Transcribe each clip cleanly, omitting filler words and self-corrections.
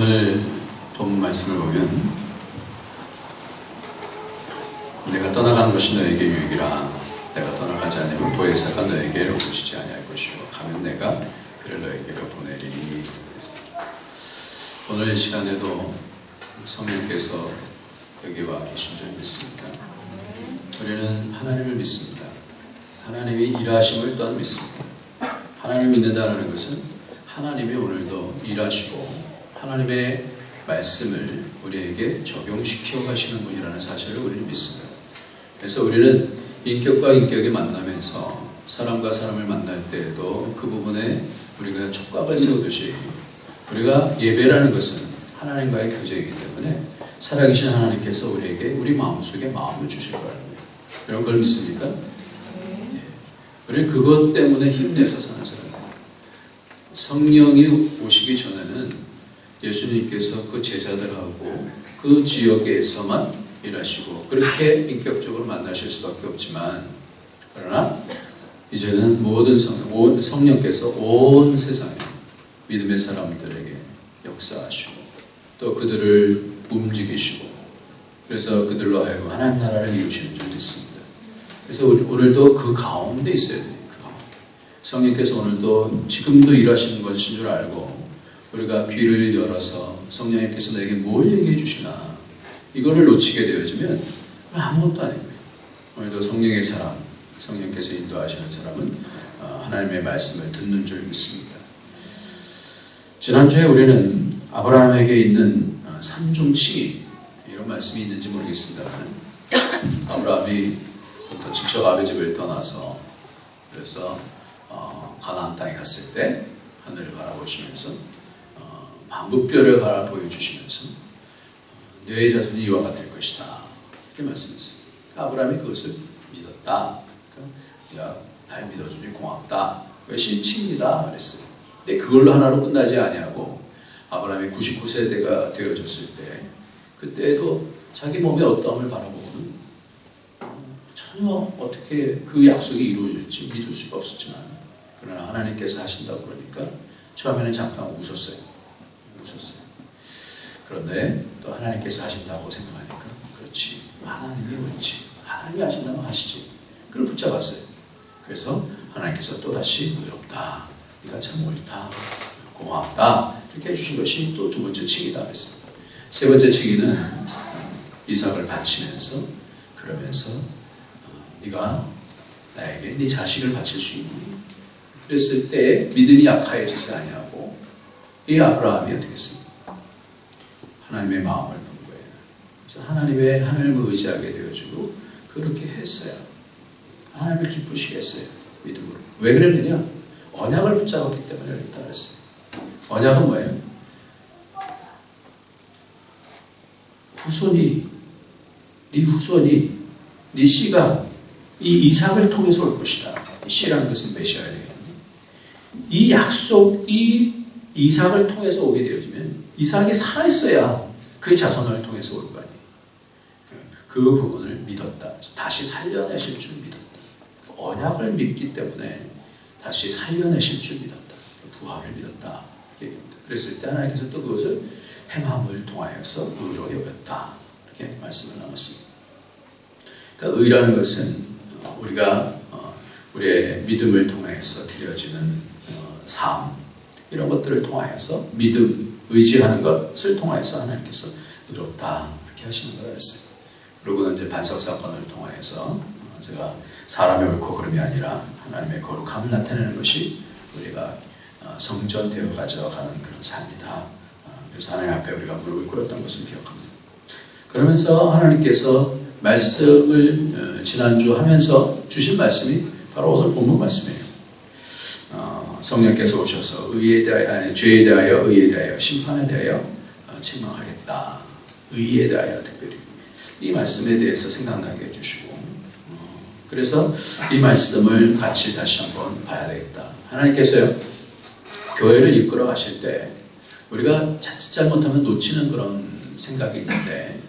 오늘 본 말씀을 보면 내가 떠나가는 것이 너에게 유익이라. 내가 떠나가지 않으면 보혜사가 너에게 오시지 아니할 것이요 가면 내가 그를 너에게로 보내리니. 오늘 시간에도 성령께서 여기 와 계신 줄 믿습니다. 우리는 하나님을 믿습니다. 하나님이 일하심을 또한 믿습니다. 하나님을 믿는다는 것은 하나님이 오늘도 일하시고 하나님의 말씀을 우리에게 적용시켜 가시는 분이라는 사실을 우리는 믿습니다. 그래서 우리는 인격과 인격이 만나면서 사람과 사람을 만날 때에도 그 부분에 우리가 촉각을 세우듯이 우리가 예배라는 것은 하나님과의 교제이기 때문에 살아계신 하나님께서 우리에게 우리 마음속에 마음을 주실 거라는 거예요. 여러분 그걸 믿습니까? 네. 우리는 그것 때문에 힘내서 사는 사람이에요. 성령이 오시기 전에는 예수님께서 그 제자들하고 그 지역에서만 일하시고 그렇게 인격적으로 만나실 수밖에 없지만, 그러나 이제는 모든 성령께서 온 세상에 믿음의 사람들에게 역사하시고 또 그들을 움직이시고 그래서 그들로 하여금 하나님 나라를 이루시는 줄 믿습니다. 그래서 오늘도 그 가운데 있어야 돼요. 그 가운데. 성령께서 오늘도 지금도 일하시는 것인 줄 알고 우리가 귀를 열어서 성령님께서 내게 뭘 얘기해 주시나 이거를 놓치게 되어지면 아무것도 아닌 거예요. 오늘도 성령의 사람, 성령께서 인도하시는 사람은 하나님의 말씀을 듣는 줄 믿습니다. 지난주에 우리는 아브라함에게 있는 산중치기 이런 말씀이 있는지 모르겠습니다만 아브라함이 직접 아버지 집을 떠나서 그래서 가나안 땅에 갔을 때 하늘을 바라보시면서 만국별을 바라보여주시면서 너의 자손이 이와 같을 것이다 이렇게 말씀했어요. 아브라함이 그것을 믿었다. 그러니까 날 믿어주니 고맙다. 신칭이다 그랬어요. 근데 그걸로 하나로 끝나지 아니하고 아브라함이 99세대가 되어졌을 때 그때에도 자기 몸의 어떠함을 바라보고는 전혀 어떻게 그 약속이 이루어질지 믿을 수가 없었지만, 그러나 하나님께서 하신다고 그러니까 처음에는 잠깐 웃었어요. 그런데 또 하나님께서 하신다고 생각하니까 그렇지, 하나님이 옳지, 하나님이 하신다면 하시지. 그걸 붙잡았어요. 그래서 하나님께서 또다시 의롭다, 네가 참 옳다, 고맙다 이렇게 해주신 것이 또 두 번째 칭이다 그랬어요. 세 번째 칭의는 이삭을 바치면서 그러면서 네가 나에게 네 자식을 바칠 수 있니? 그랬을 때 믿음이 약하여지지 아니하고 이 아브라함이 어떻게 했습니까? 하나님의 마음을 본 거예요. 그래서 하나님을 의지하게 되어지고 그렇게 했어요. 하나님을 기쁘시게 했어요. 믿음으로. 왜 그랬느냐? 언약을 붙잡았기 때문에 그랬다 그랬어요. 언약은 뭐예요? 네 씨가 이 이삭을 통해서 올 것이다. 씨라는 것은 메시아예요. 이 약속, 이 이삭을 통해서 오게 되어지면 이삭이 살아있어야 그의 자손을 통해서 올 거 아니에요. 그 부분을 믿었다. 다시 살려내실 줄 믿었다. 언약을 믿기 때문에 다시 살려내실 줄 믿었다. 부활을 믿었다. 그랬을 때 하나님께서 또 그것을 행함을 통하여서 의로 여겼다. 이렇게 말씀을 나눴습니다. 그러니까 의라는 것은 우리가 우리의 믿음을 통해서 드려지는 삶, 이런 것들을 통하여서 믿음, 의지하는 것을 통하여서 하나님께서 의롭다 이렇게 하시는 거라 했어요. 그리고 이제 반석 사건을 통하여서 제가 사람의 옳고 그름이 아니라 하나님의 거룩함을 나타내는 것이 우리가 성전되어 가져가는 그런 삶이다. 그래서 하나님 앞에 우리가 무릎을 꿇었던 것을 기억합니다. 그러면서 하나님께서 말씀을 지난주 하면서 주신 말씀이 바로 오늘 본문 말씀이에요. 성령께서 오셔서 죄에 대하여, 의에 대하여, 심판에 대하여 책망하겠다. 의에 대하여 특별히 이 말씀에 대해서 생각나게 해주시고, 그래서 이 말씀을 같이 다시 한번 봐야 되겠다. 하나님께서요, 교회를 이끌어 가실 때 우리가 자칫 잘못하면 놓치는 그런 생각이 있는데,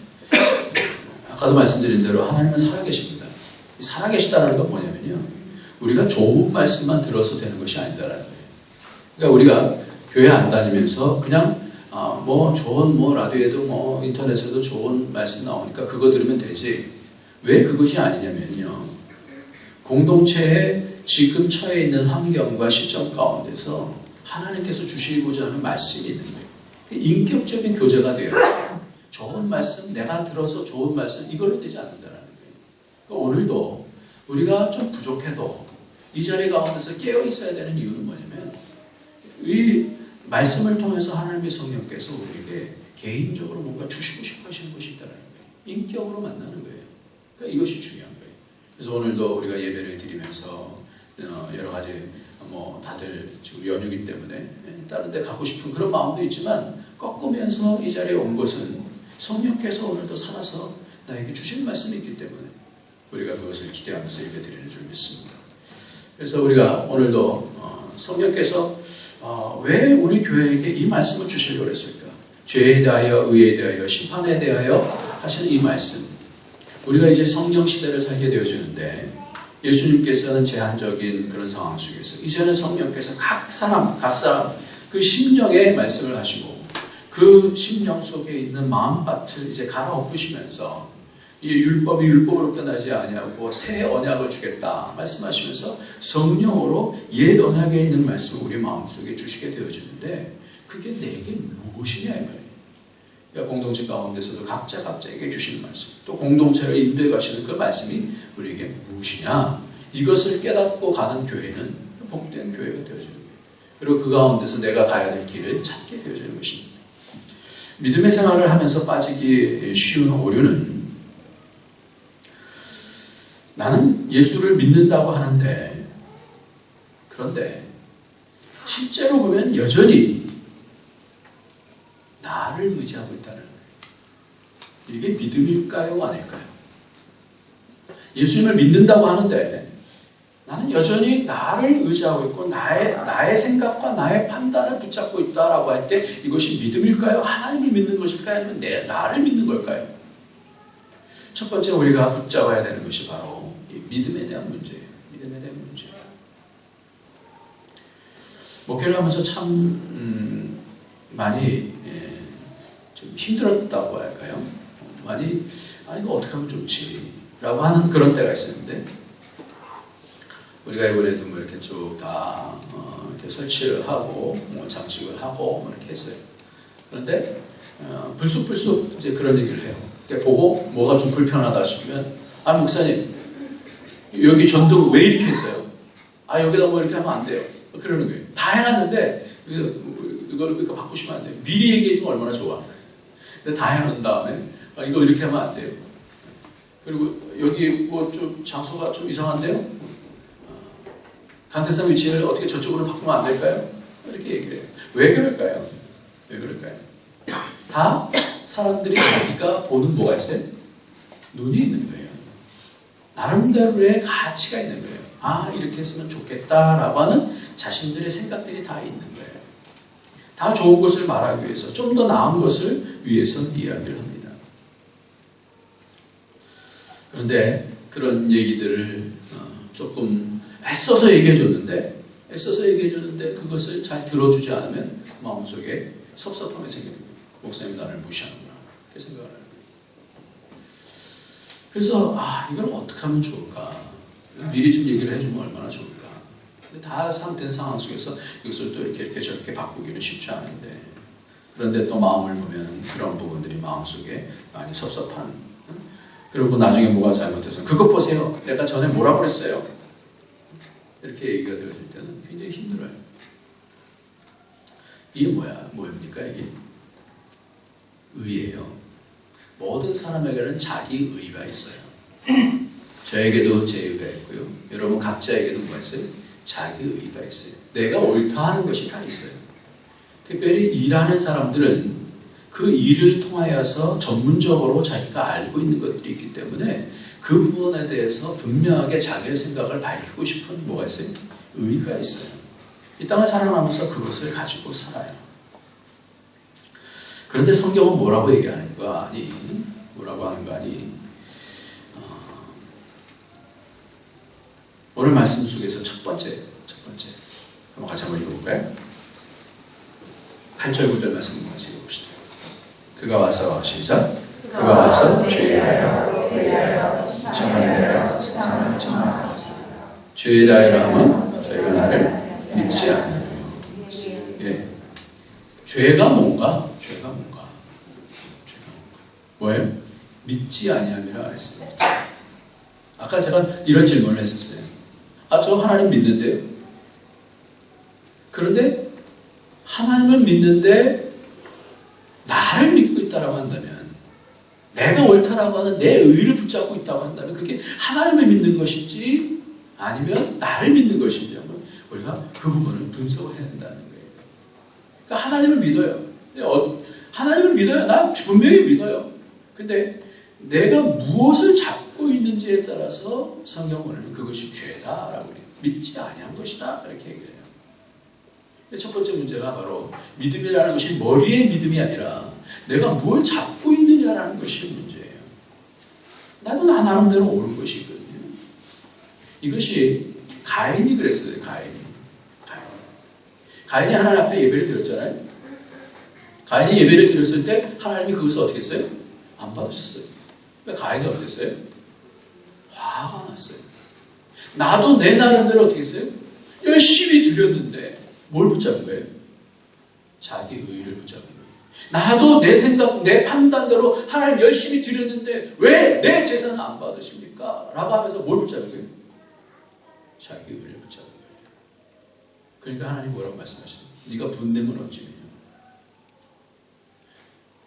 아까도 말씀드린 대로 하나님은 살아계십니다. 살아계시다는 건 뭐냐면요, 우리가 좋은 말씀만 들어서 되는 것이 아니다라는 거예요. 그러니까 우리가 교회 안 다니면서 그냥 뭐 좋은 뭐 라디오에도 뭐 인터넷에도 좋은 말씀 나오니까 그거 들으면 되지. 왜 그것이 아니냐면요. 공동체에 지금 처해 있는 환경과 시점 가운데서 하나님께서 주시고자 하는 말씀이 있는 거예요. 인격적인 교제가 되어야죠. 좋은 말씀, 내가 들어서 좋은 말씀, 이걸로 되지 않는다는 거예요. 그러니까 오늘도 우리가 좀 부족해도 이 자리 가운데서 깨어 있어야 되는 이유는 뭐냐면 이 말씀을 통해서 하나님의 성령께서 우리에게 개인적으로 뭔가 주시고 싶어 하시는 것이 있다는 거예요. 인격으로 만나는 거예요. 그러니까 이것이 중요한 거예요. 그래서 오늘도 우리가 예배를 드리면서 여러 가지 뭐 다들 지금 연휴이기 때문에 다른 데 가고 싶은 그런 마음도 있지만 꺾으면서 이 자리에 온 것은 성령께서 오늘도 살아서 나에게 주신 말씀이 있기 때문에 우리가 그것을 기대하면서 예배 드리는 줄 믿습니다. 그래서 우리가 오늘도 성령께서 왜 우리 교회에게 이 말씀을 주시려고 했을까? 죄에 대하여, 의에 대하여, 심판에 대하여 하시는 이 말씀. 우리가 이제 성령 시대를 살게 되어지는데 예수님께서는 제한적인 그런 상황 속에서 이제는 성령께서 각 사람 그 심령의 말씀을 하시고 그 심령 속에 있는 마음밭을 이제 갈아엎으시면서 이 율법이 율법으로 끝나지 아니하고 새 언약을 주겠다 말씀하시면서 성령으로 옛 언약에 있는 말씀을 우리 마음속에 주시게 되어지는데 그게 내게 무엇이냐 이 말이에요. 그러니까 공동체 가운데서도 각자에게 주시는 말씀 또 공동체를 인도해 가시는 그 말씀이 우리에게 무엇이냐 이것을 깨닫고 가는 교회는 복된 교회가 되어지는 거예요. 그리고 그 가운데서 내가 가야 될 길을 찾게 되어지는 것입니다. 믿음의 생활을 하면서 빠지기 쉬운 오류는 나는 예수를 믿는다고 하는데 그런데 실제로 보면 여전히 나를 의지하고 있다는 거예요. 이게 믿음일까요? 아닐까요? 예수님을 믿는다고 하는데 나는 여전히 나를 의지하고 있고 나의 생각과 나의 판단을 붙잡고 있다라고 할 때 이것이 믿음일까요? 하나님을 믿는 것일까요? 아니면 나를 믿는 걸까요? 첫 번째 우리가 붙잡아야 되는 것이 바로 이 믿음에 대한 문제예요. 믿음에 대한 문제예요. 목회를 하면서 참 많이 좀 힘들었다고 할까요? 많이 이거 어떻게 하면 좋지? 라고 하는 그런 때가 있었는데 우리가 이번에도 뭐 이렇게 쭉 다 이렇게 설치를 하고 뭐 장식을 하고 뭐 이렇게 했어요. 그런데 불쑥 이제 그런 얘기를 해요. 보고 뭐가 좀 불편하다 싶으면 목사님 여기 전등 왜 이렇게 했어요? 여기다 뭐 이렇게 하면 안 돼요. 그러는 거예요. 다 해놨는데 이걸 바꾸시면 안 돼요. 미리 얘기해주면 얼마나 좋아. 근데 다 해놓은 다음에 이거 이렇게 하면 안 돼요. 그리고 여기 뭐 좀 장소가 좀 이상한데요? 강태상 위치를 어떻게 저쪽으로 바꾸면 안 될까요? 이렇게 얘기를 해요. 왜 그럴까요? 왜 그럴까요? 다 사람들이 자기가 보는 뭐가 있어요? 눈이 있는 거예요. 나름대로의 가치가 있는 거예요. 이렇게 했으면 좋겠다라고 하는 자신들의 생각들이 다 있는 거예요. 다 좋은 것을 말하기 위해서, 좀 더 나은 것을 위해서 이야기를 합니다. 그런데 그런 얘기들을 조금 애써서 얘기해줬는데 그것을 잘 들어주지 않으면 마음속에 섭섭함이 생기는 거예요. 목사님이 나를 무시하는구나. 그렇게 생각을 하는 거예요. 그래서 이걸 어떻게 하면 좋을까? 미리 좀 얘기를 해주면 얼마나 좋을까? 근데 다 상태된 상황 속에서 이것을 또 이렇게 저렇게 바꾸기는 쉽지 않은데 그런데 또 마음을 보면 그런 부분들이 마음속에 많이 섭섭한 그리고 나중에 뭐가 잘못해서 그것 보세요. 내가 전에 뭐라고 그랬어요? 이렇게 얘기가 되어질 때는 굉장히 힘들어요. 이게 뭐입니까 이게? 의예요. 모든 사람에게는 자기 의가 있어요. 저에게도 제 의가 있고요. 여러분 각자에게도 뭐가 있어요? 자기 의가 있어요. 내가 옳다 하는 것이 다 있어요. 특별히 일하는 사람들은 그 일을 통하여서 전문적으로 자기가 알고 있는 것들이 있기 때문에 그 부분에 대해서 분명하게 자기의 생각을 밝히고 싶은 뭐가 있어요? 의가 있어요. 이 땅을 살아가면서 그것을 가지고 살아요. 그런데 성경은 뭐라고 얘기하는 거 아니? 뭐라고 하는 거 아니? 오늘 말씀 속에서 첫 번째 한번 같이 한번 읽어볼까요? 8절 9절 말씀 같이 읽읍시다. 그가 와서 시작. 그가 와서 죄에 대하여 세상을 정하사 죄에 대하여 하면 저희가 나를 믿지 않아요. 예. 죄가 뭔가? 뭐예요? 믿지 아니함이라 그랬어요. 아까 제가 이런 질문을 했었어요. 저 하나님 믿는데요. 그런데 하나님을 믿는데 나를 믿고 있다고 한다면, 내가 옳다라고 하는 내 의를 붙잡고 있다고 한다면 그게 하나님을 믿는 것인지 아니면 나를 믿는 것인지 한번 우리가 그 부분을 분석을 해야 된다는 거예요. 그러니까 하나님을 믿어요. 하나님을 믿어요. 나 분명히 믿어요. 근데 내가 무엇을 잡고 있는지에 따라서 성경은 그것이 죄다라고 그래요. 믿지 아니한 것이다 이렇게 얘기해요. 첫 번째 문제가 바로 믿음이라는 것이 머리의 믿음이 아니라 내가 뭘 잡고 있느냐라는 것이 문제예요. 나도 나 나름대로 옳은 것이 있거든요. 이것이 가인이 그랬어요. 가인이 하나님 앞에 예배를 드렸잖아요. 가인이 예배를 드렸을 때 하나님이 그것을 어떻게 했어요? 안 받으셨어요. 그러니까 가인이 어땠어요? 화가 났어요. 나도 내 나름대로 어떻게 했어요? 열심히 드렸는데 뭘 붙잡은 거예요? 자기 의의를 붙잡은 거예요. 나도 내 생각, 내 판단대로 하나님 열심히 드렸는데 왜 내 제사는 안 받으십니까? 라고 하면서 뭘 붙잡은 거예요? 자기 의의를 붙잡은 거예요. 그러니까 하나님 뭐라고 말씀하시죠? 네가 분냄은 어찌며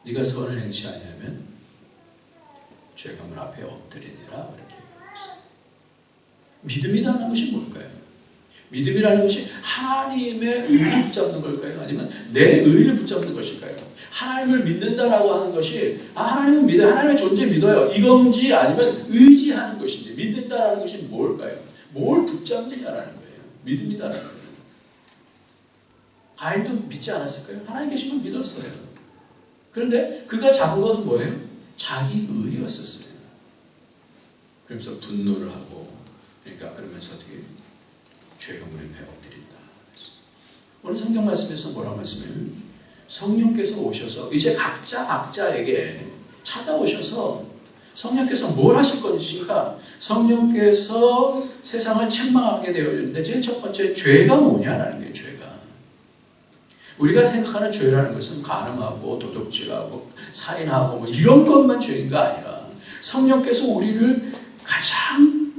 네가 선을 행치 아니하면 죄가 문 앞에 엎드리니라 이렇게 얘기했어요. 믿음이라는 것이 뭘까요? 믿음이라는 것이 하나님의 의를 붙잡는 걸까요? 아니면 내 의를 붙잡는 것일까요? 하나님을 믿는다라고 하는 것이 하나님을 믿어요. 하나님의 존재 믿어요. 이건지 아니면 의지하는 것인지 믿는다라는 것이 뭘까요? 뭘 붙잡느냐라는 거예요. 믿음이다라는 거예요. 가인도 믿지 않았을까요? 하나님 계신 건 믿었어요. 그런데 그가 잡은 것은 뭐예요? 자기 의였었어요. 그러면서 분노를 하고, 그러니까 그러면서 어떻게 죄가 문에 엎드린다. 오늘 성경 말씀에서 뭐라고 말씀해요? 성령께서 오셔서 이제 각자에게 찾아오셔서 성령께서 뭘 하실 것인가? 성령께서 세상을 책망하게 되어 있는데 제일 첫 번째 죄가 뭐냐라는 게 죄가. 우리가 생각하는 죄라는 것은 간음하고 도둑질하고 살인하고 뭐 이런 것만 죄인가 아니라 성령께서 우리를 가장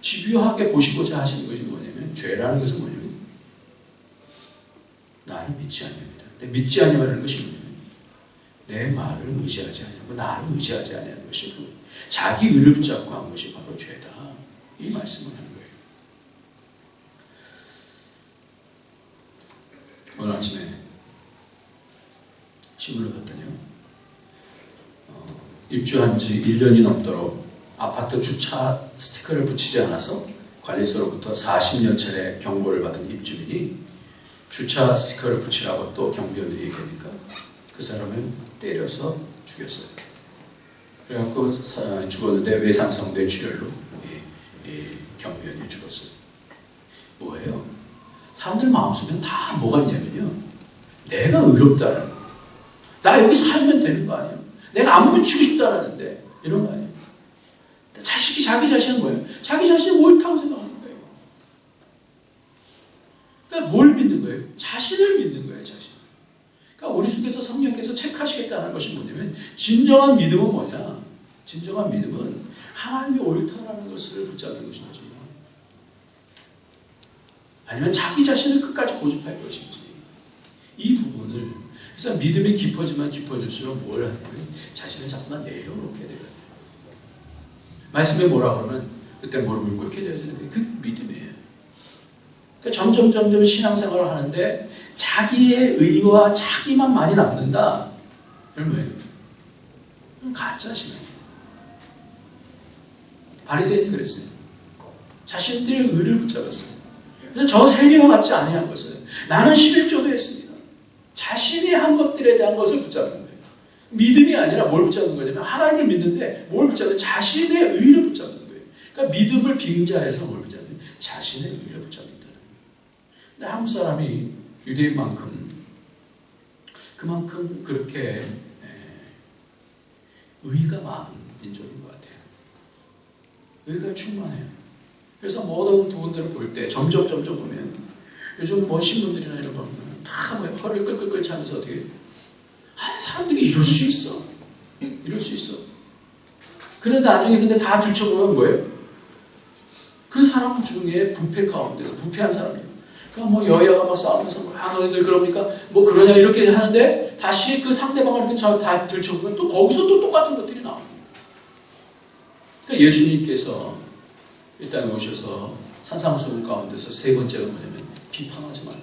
집요하게 보시고자 하시는 것이 뭐냐면 죄라는 것은 뭐냐면 나를 믿지 않습니다. 믿지 않으라는 것이 뭐냐면 내 말을 의지하지 않고 나를 의지하지 않는 것이 자기 의를 붙잡고 한 것이 바로 죄다. 이 말씀을 하는 거예요. 오늘 아침에 신문을 봤더니요. 입주한 지 1년이 넘도록 아파트 주차 스티커를 붙이지 않아서 관리소로부터 40년 차례 경고를 받은 입주민이 주차 스티커를 붙이라고 또 경비원들이 얘기하니까 그 사람을 때려서 죽였어요. 그래갖고 죽었는데 외상성 뇌출혈로 경비원이 죽었어요. 뭐예요? 사람들 마음속에는 다 뭐가 있냐면요. 내가 의롭다는 거. 나 여기 살면 되는 거 아니야? 내가 안 붙이고 싶다라는데 이런 거 아니에요? 자기 자신은 뭐예요? 자기 자신이 옳다고 생각하는 거예요. 그러니까 뭘 믿는 거예요? 자신을 믿는 거예요. 자신. 그러니까 우리 속에서 성령께서 체크하시겠다는 것이 뭐냐면 진정한 믿음은 뭐냐? 진정한 믿음은 하나님이 옳다라는 것을 붙잡는 것인지 아니면 자기 자신을 끝까지 고집할 것인지 이 부분을 그래서 믿음이 깊어지면 깊어질수록 뭘 하냐면 자신을 자꾸만 내려놓게 돼요. 말씀에 뭐라 그러면 그때 무릎을 꿇게 되어지는 게 그 믿음이에요. 그러니까 점점 신앙생활을 하는데 자기의 의와 자기만 많이 남는다. 이런 거예요. 가짜 신앙이에요. 바리새인이 그랬어요. 자신들의 의를 붙잡았어요. 그래서 저 세리와 같지 아니한 것은 나는 11조도 했습니다. 자신이 한 것들에 대한 것을 붙잡는 거예요. 믿음이 아니라 뭘 붙잡는 거냐면 하나님을 믿는데 뭘 붙잡는 자신의 의를 붙잡는 거예요. 그러니까 믿음을 빙자해서 뭘 붙잡는 자신의 의를 붙잡는다는 거예요. 근데 한국 사람이 유대인만큼 그만큼 그렇게 의의가 많은 민족인 것 같아요. 의의가 충만해요. 그래서 모든 부분들을 볼 때 점점 보면 요즘 뭐 신문들이나 이런 거 보면 다 뭐 허리를 끌끌끌 차면서 어떻게 사람들이 이럴 수 있어. 이럴 수 있어. 그런데 나중에 근데 다 들춰보면 뭐예요? 그 사람 중에 부패 가운데서 부패한 사람이에요. 그러니까 뭐 여야가 막 싸우면서 너희들 그러니까 뭐 그러냐 이렇게 하는데 다시 그 상대방을 이렇게 다 들춰보면 또 거기서 또 똑같은 것들이 나옵니다. 그러니까 예수님께서 이 땅에 오셔서 산상수훈 가운데서 세 번째가 뭐냐면 비판하지 말라.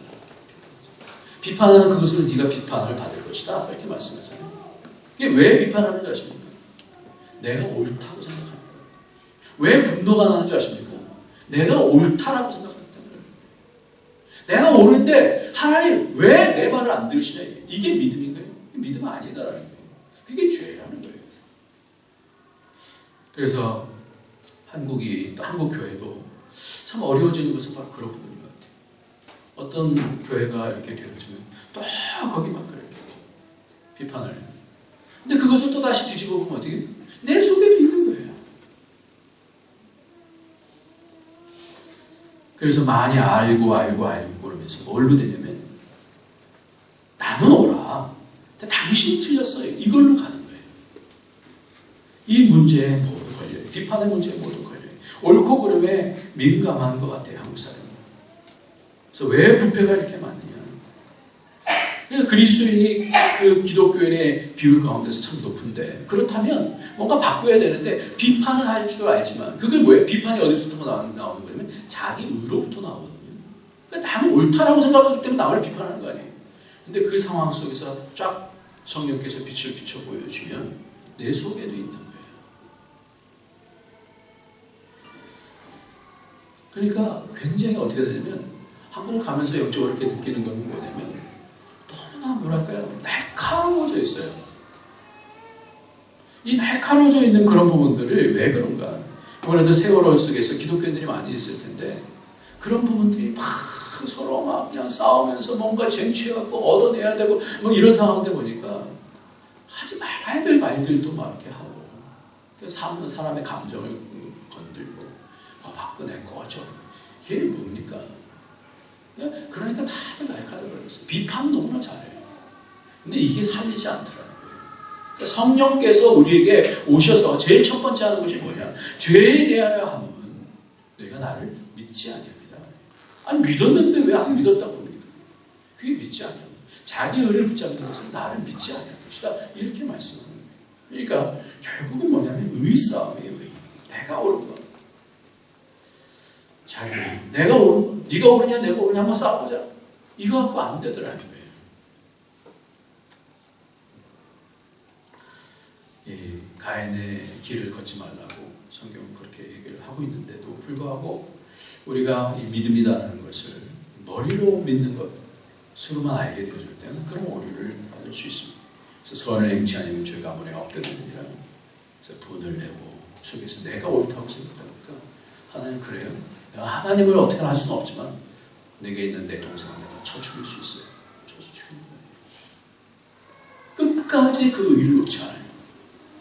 비판하는 그것을 네가 비판을 받을 것이다. 이렇게 말씀하잖아요. 이게 왜 비판하는지 아십니까? 내가 옳다고 생각합니다. 왜 분노가 나는지 아십니까? 내가 옳다라고 생각합니다. 내가 옳은데 하나님 왜 내 말을 안 들으시냐. 이게 믿음인가요? 믿음 아니다라는 거예요. 그게 죄라는 거예요. 그래서 한국 교회도 참 어려워지는 것은 바로 그런 부분인 것 같아요. 어떤 교회가 이렇게 되어지면 또 거기만 그렇게 비판을 해요. 근데 그것을 또 다시 뒤집어 보면 어떻게? 내 속에도 있는 거예요. 그래서 많이 알고 그러면서 뭘로 되냐면 나는 옳아. 근데 당신이 틀렸어요. 이걸로 가는 거예요. 이 문제에 모두 걸려요. 비판의 문제에 모두 걸려요. 옳고 그름에 민감한 것 같아요. 한국 사람이. 그래서 왜 부패가 이렇게 많느냐. 그러니까 그리스도인이 그 기독교인의 비율 가운데서 참 높은데 그렇다면 뭔가 바꿔야 되는데 비판을 할 줄 알지만 그게 뭐예요? 비판이 어디서부터 나오는 거냐면 자기 의로부터 나오거든요. 그러니까 나는 옳다라고 생각하기 때문에 나를 비판하는 거 아니에요. 근데 그 상황 속에서 쫙 성령께서 빛을 비춰 보여주면 내 속에도 있는 거예요. 그러니까 굉장히 어떻게 되냐면 한국을 가면서 영적으로 이렇게 느끼는 건 뭐냐면 너무나 뭐랄까요? 날카로워져 있어요. 이 날카로워져 있는 그런 부분들을 왜 그런가? 아무래도 세월호 속에서 기독교인들이 많이 있을 텐데 그런 부분들이 막 서로 막 그냥 싸우면서 뭔가 쟁취해갖고 얻어내야 되고 뭐 이런 상황인데 보니까 하지 말아야 될 말들도 막 이렇게 하고 사람의 감정을 건들고 박근혜 꺼져. 이게 뭡니까? 그러니까 다들 날카로워졌어요. 비판 너무나 잘해요. 근데 이게 살리지 않더라고요. 그러니까 성령께서 우리에게 오셔서 제일 첫 번째 하는 것이 뭐냐? 죄에 대하여 하면 내가 나를 믿지 아니합니다. 아니 믿었는데 왜 안 믿었다고 합니까? 그게 믿지 아니합니다. 자기 의를 붙잡는 것은 나를 믿지 아니할 것이다. 이렇게 말씀하는 거예요. 그러니까 결국은 뭐냐면 의싸움이에요. 내가 옳은 거. 자기 내가 옳은 네가 옳으냐 내가 옳으냐 한번 싸워보자. 이거 갖고 안 되더라는 거예요. 가인의 길을 걷지 말라고 성경은 그렇게 얘기를 하고 있는데도 불구하고 우리가 이 믿음이라는 것을 머리로 믿는 것으로만 알게 되어질 때는 그런 오류를 받을 수 있습니다. 그래서 선을 행치 아니면 죄가 아무리 없거든요. 그래서 분을 내고 속에서 내가 옳다고 생각하니까 하나님 그래요? 내가 하나님을 어떻게 할 수는 없지만 내게 있는 내 동생을 내가 쳐 죽일 수 있어요. 쳐서 죽이는 거예요. 끝까지 그 의를 놓지 않아요.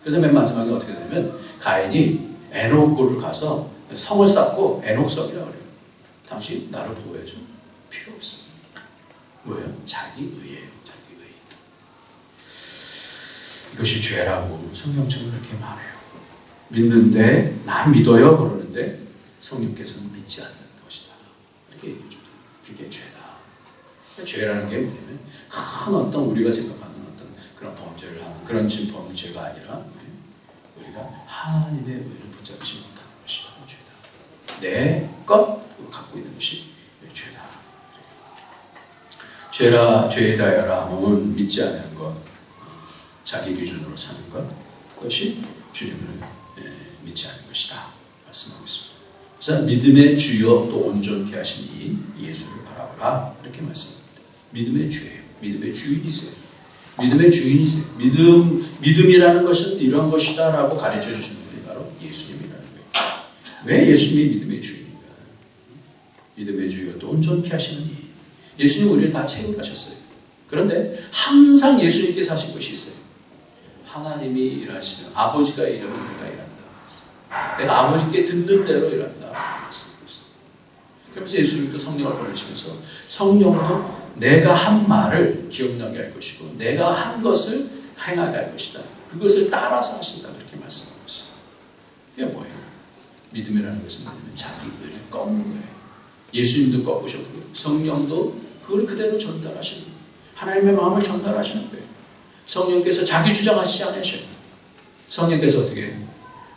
그래서 맨 마지막에 어떻게 되냐면 가인이 에녹을 가서 성을 쌓고 에녹성이라고 그래요. 당신 나를 보호해줘. 필요 없어. 뭐예요? 자기 의예요. 자기 의. 이것이 죄라고 성경책은 그렇게 말해요. 믿는데 난 믿어요 그러는데 성령께서는 믿지 않는 것이다. 이렇게 얘기해 줍니다. 그게 죄다. 그러니까 죄라는 게 뭐냐면 큰 어떤 우리가 생각하는 어떤 그런 범죄를 하는 그런 범죄가 아니라 우리가 하나님의 의를 붙잡지 못하는 것이 바로 죄다. 내 것으로 갖고 있는 것이 죄다. 죄에 대하여라 하면 믿지 않는 것, 자기 기준으로 사는 것, 그것이 주님을 믿지 않는 것이다. 말씀하고 있습니다. 그래서 믿음의 주여 또 온전케 하신 이 예수를 바라보라 이렇게 말씀합니다. 믿음의 주예요. 믿음의 주인이세요. 믿음의 주인이세요. 믿음이라는 것은 이런 것이다라고 가르쳐 주시는 분이 바로 예수님이라는 거예요. 왜 예수님이 믿음의 주인인가? 믿음의 주여 또 온전케 하시는 이 예수님 우리를 다 채우하셨어요. 그런데 항상 예수님께서 하신 것이 있어요. 하나님이 일하시면 아버지가 일하면 내가 일한다. 내가 아버지께 듣는 대로 일한다. 그러면서 예수님도 성령을 보내시면서 성령도 내가 한 말을 기억나게 할 것이고 내가 한 것을 행하게 할 것이다. 그것을 따라서 하신다. 그렇게 말씀하고 있어요. 이게 뭐예요? 믿음이라는 것은 뭐냐면 자기 의를 꺾는 거예요. 예수님도 꺾으셨고요. 성령도 그걸 그대로 전달하시는 거예요. 하나님의 마음을 전달하시는 거예요. 성령께서 자기 주장하시지 않으셔요. 성령께서 어떻게 해요?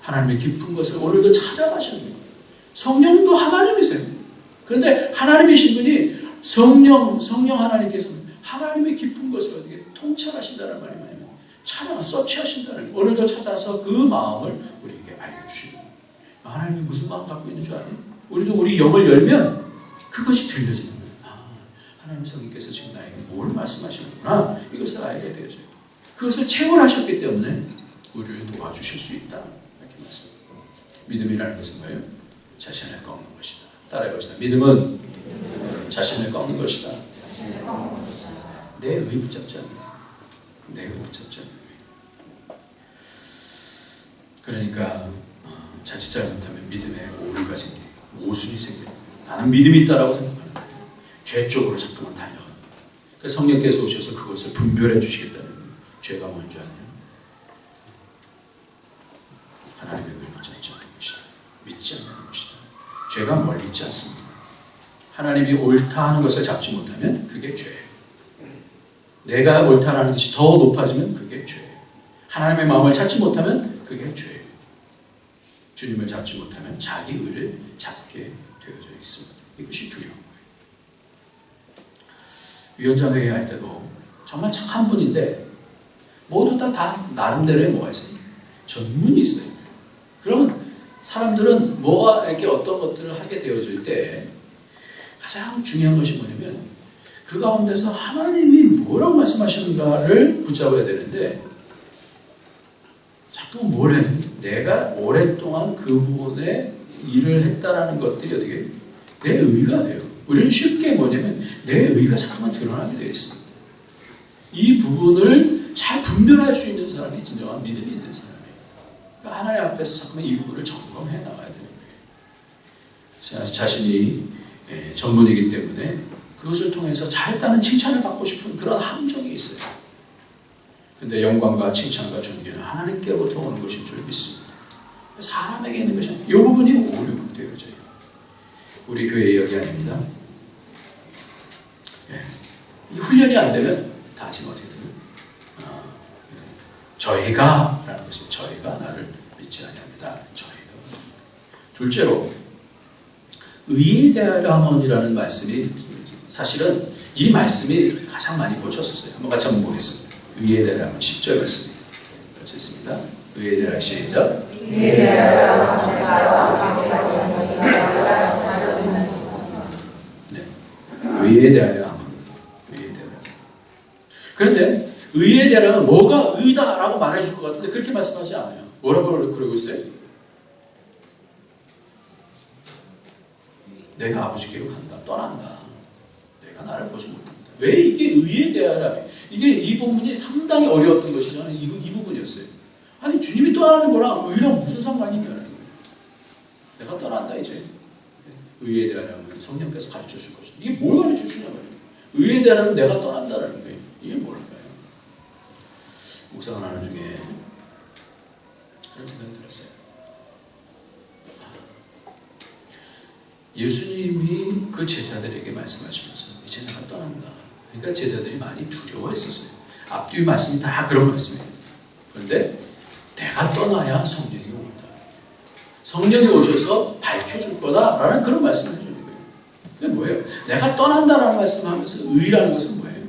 하나님의 깊은 것을 오늘도 찾아가시는 거예요. 성령도 하나님이세요. 그런데 하나님이신 분이 성령 하나님께서는 하나님의 깊은 것을 어떻게 통찰하신다는 말이 뭐냐면 서치하신다는 거예요. 오늘도 찾아서 그 마음을 우리에게 알려주시는 거예요. 하나님이 무슨 마음 갖고 있는 줄 아니? 우리도 우리 영을 열면 그것이 들려지는 거예요. 하나님 성령께서 지금 나에게 뭘 말씀하시는구나. 이것을 알게 되어져요. 그것을 체험하셨기 때문에 우리를 도와주실 수 있다. 이렇게 말씀합니다. 믿음이라는 것은 뭐예요? 자신을 꺾는 것이다. 따라해봅시다. 믿음은 자신을 꺾는 것이다. 내 의 붙잡지 않는 거예요. 내 의 붙잡지 않는 거예요. 그러니까 자칫 잘못하면 믿음에 오류가 생겨요. 모순이 생겨요. 나는 믿음이 있다라고 생각하는 거예요. 죄 쪽으로 자꾸만 달려가는 거예요. 그래서 성령께서 오셔서 그것을 분별해 주시겠다는 거예요. 죄가 뭔지 아냐? 하나님의 의를 붙잡지 않는 것이다. 믿지 않는 것이다. 죄가 멀리 있지 않습니다. 하나님이 옳다 하는 것을 잡지 못하면 그게 죄예요. 내가 옳다라는 것이 더 높아지면 그게 죄예요. 하나님의 마음을 찾지 못하면 그게 죄예요. 주님을 잡지 못하면 자기 의를 잡게 되어져 있습니다. 이것이 두려운 거예요. 위원장 회의할 때도 정말 착한 분인데 모두 다 나름대로의 뭐가 있어요? 전문이 있어요. 그러면 사람들은 뭐가 이렇게 어떤 것들을 하게 되어질 때 가장 중요한 것이 뭐냐면 그 가운데서 하나님이 뭐라고 말씀하시는가를 붙잡아야 되는데 자꾸 뭘 해? 내가 오랫동안 그 부분에 일을 했다라는 것들이 어떻게 내 의가 돼요. 우리는 쉽게 뭐냐면 내 의가 자꾸만 드러나게 되어 있습니다. 이 부분을 잘 분별할 수 있는 사람이 진정한 믿음이 있는 사람이에요. 그러니까 하나님 앞에서 자꾸만 이 부분을 점검해 나가야 되는 거예요. 자신이 전문이기 때문에 그것을 통해서 잘했다는 칭찬을 받고 싶은 그런 함정이 있어요. 그런데 영광과 칭찬과 존귀는 하나님께로부터 오는 것인 줄 믿습니다. 사람에게 있는 것이 아니라 이 부분이 오류되어져요. 우리 교회의 여기 아닙니다. 이 훈련이 안 되면 다 지금 어떻게 되면 저희가 라는 것이 저희가 나를 믿지 아니합니다. 저희가. 둘째로 의에 대하여 하머니라는 말씀이 사실은 이 말씀이 가장 많이 꽂혔었어요. 한번 같이 한번 보겠습니다. 의에 대하여 하머니 10절 말씀입니다. 같이 있습니다. 의에 대하여 시작. 의에 대하여 네. 의에 대하여 하머니. 의에 대하여. 그런데 의에 대하여 뭐가 의다라고 말해줄 것 같은데 그렇게 말씀하지 않아요. 뭐라고 그러고 있어요? 내가 아버지께로 간다. 떠난다. 내가 나를 보지 못한다. 왜 이게 의에 대하여 이게 이 부분이 상당히 어려웠던 것이잖아요. 이 부분이었어요. 아니 주님이 떠나는 거랑 의랑 무슨 상관이 있냐는 거예요. 내가 떠난다 이제. 의에 대하여 성령께서 가르쳐 줄 것이다. 이게 뭘 가르쳐 주냐 말이에요. 의에 대하여 내가 떠난다는 거예요. 이게 뭘까요? 묵상을 하는 중에 그런 생각이 들었어요. 예수님이 그 제자들에게 말씀하시면서 이제 내가 떠난다. 그러니까 제자들이 많이 두려워했었어요. 앞뒤 말씀이 다 그런 말씀이에요. 그런데 내가 떠나야 성령이 온다. 성령이 오셔서 밝혀줄 거다라는 그런 말씀을 해주는 거예요. 그게 뭐예요? 내가 떠난다라는 말씀하면서 의라는 것은 뭐예요?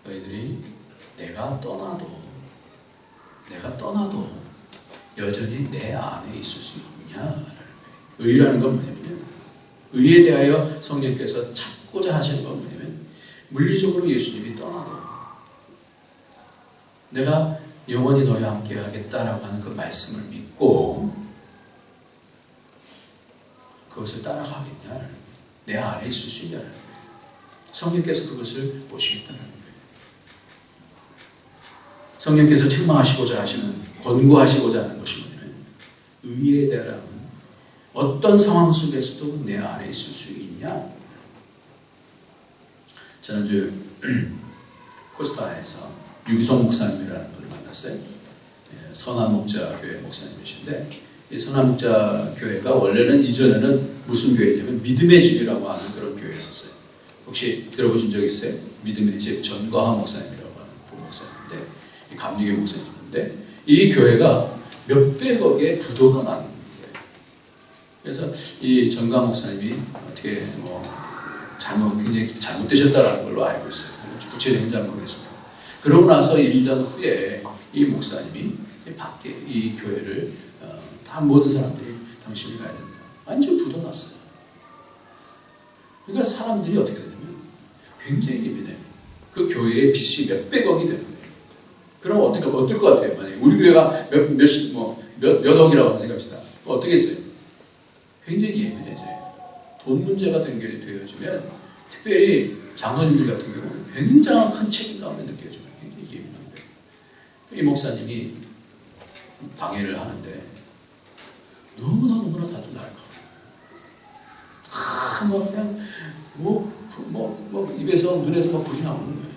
너희들이 내가 떠나도 여전히 내 안에 있을 수 있느냐라는 거예요. 의라는 건 뭐냐면요. 의에 대하여 성령께서 찾고자 하시는 건 뭐냐면 물리적으로 예수님이 떠나도 내가 영원히 너희와 함께 하겠다라고 하는 그 말씀을 믿고 그것을 따라가겠냐, 내 안에 있을 수 있냐는 거예요. 성령께서 그것을 보시겠다는 거예요. 성령께서 책망하시고자 하시는, 권고하시고자 하는 것이 뭐냐면 의에 대한 어떤 상황 속에서도 내 안에 있을 수 있냐. 지난주 코스타에서 유기성 목사님이라는 분을 만났어요. 선한목자교회 목사님이신데, 이 선한목자교회가 원래는 이전에는 무슨 교회냐면 믿음의 집이라고 하는 그런 교회였었어요. 혹시 들어보신 적 있어요? 믿음의 집 전과하 목사님이라고 하는 부목사님인데, 이 감리교 목사님인데, 이 교회가 몇백억의 부도가 나는 거예요. 그래서 이 전과하 목사님이 어떻게 굉장히 잘못되셨다는 걸로 알고 있어요. 구체적인 잘 모르겠습니다. 그러고 나서 1년 후에 이 목사님이 밖에 이 교회를 다 모든 사람들이 당신이 가야 된다. 완전 부도났어요. 그러니까 사람들이 어떻게 되냐면 굉장히 예민해요. 그 교회의 빚이 몇백억이 되는 거예요. 그럼 어떨 것 같아요? 만약에 우리 교회가 몇 억이라고 생각합시다. 어떻게 했어요? 굉장히 예민해져요. 돈 문제가 되어지면 특별히 장로님들 같은 경우는 굉장히 큰 책임감을 느껴져요. 굉장히 예민한 거예요. 이 목사님이 방해를 하는데 너무나 다들 날카로워요. 그냥 입에서 눈에서 불이 나오는 거예요.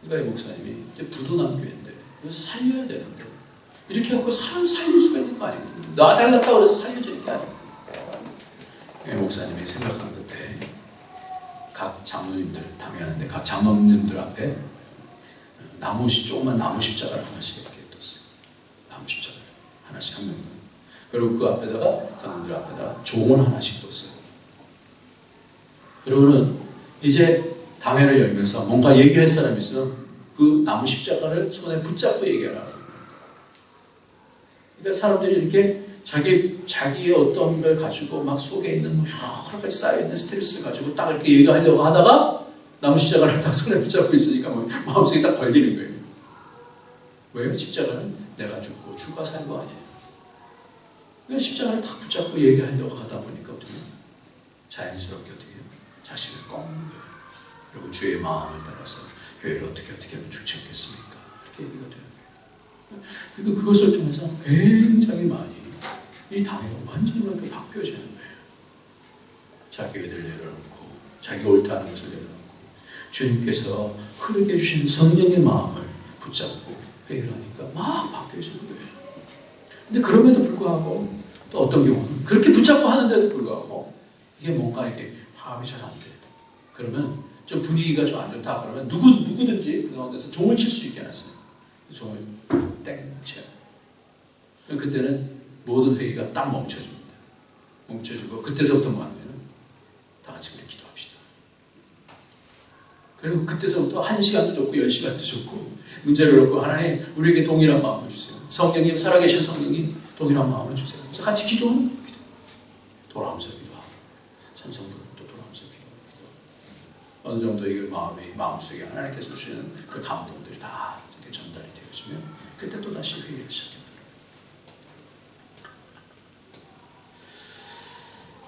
그러니까 이 목사님이 이제 부도난 교회인데 그래서 살려야 되는데 이렇게 하고 사람 살릴 수가 있는 거 아니거든요. 나 잘났다고 그래서 살려지는 게 아니거든요. 목사님이 생각한 그때 각 장로님들 당회하는데 각 장로님들 앞에 조그만 나무 십자가를 하나씩 이렇게 뒀어요. 나무 십자가를 하나씩 한 명. 그리고 그 앞에다가 장로님들 앞에다가 종을 하나씩 뒀어요. 그러고는 이제 당회를 열면서 뭔가 얘기할 사람이 있으면 그 나무 십자가를 손에 붙잡고 얘기하라. 그러니까 사람들이 이렇게 자기의 어떤 걸 가지고 막 속에 있는 여러 가지 쌓여있는 스트레스를 가지고 딱 이렇게 얘기하려고 하다가 나무 십자가를 딱 손에 붙잡고 있으니까 마음속에 딱 걸리는 거예요. 왜요? 십자가는 내가 죽고 주가 산 거 아니에요. 그러니까 십자가를 딱 붙잡고 얘기하려고 하다 보니까 어떻게 해요? 자연스럽게 어떻게 해요? 자신을 꺾는 거예요. 그리고 주의 마음을 따라서 교회를 어떻게 하면 좋지 않겠습니까? 이렇게 얘기가 돼요. 그러니까 그것을 통해서 굉장히 많이 이 당회가 완전히 바뀌어지는 거예요. 자기 애들 내려놓고 자기가 옳다는 것을 내려놓고 주님께서 흐르게 해주신 성령의 마음을 붙잡고 회의를 하니까 막 바뀌어지는 거예요. 근데 그럼에도 불구하고 또 어떤 경우는 그렇게 붙잡고 하는데도 불구하고 이게 뭔가 이게 화합이 잘 안 돼요. 그러면 좀 분위기가 좀 안 좋다 그러면 누구든지 그 가운데서 종을 칠 수 있게 해놨어요. 종을 땡 쳐요. 그때는 모든 회의가 딱 멈춰집니다. 멈춰지고 그때서부터 뭐 하냐면 다 같이 우리 기도합시다. 그리고 그때서부터 1시간도 좋고 10시간도 좋고 문제를 놓고 하나님 우리에게 동일한 마음을 주세요. 성령님 살아계신 성령님 동일한 마음을 주세요. 그래서 같이 기도하는 거예요. 돌아오면서 기도하고 찬송 부르고 또 돌아오면서 기도하고 어느 정도 이 마음속에 하나님께서 주시는 그 감동들이 다 이렇게 전달이 되어지면 그때 또 다시 회의를 시작합니다.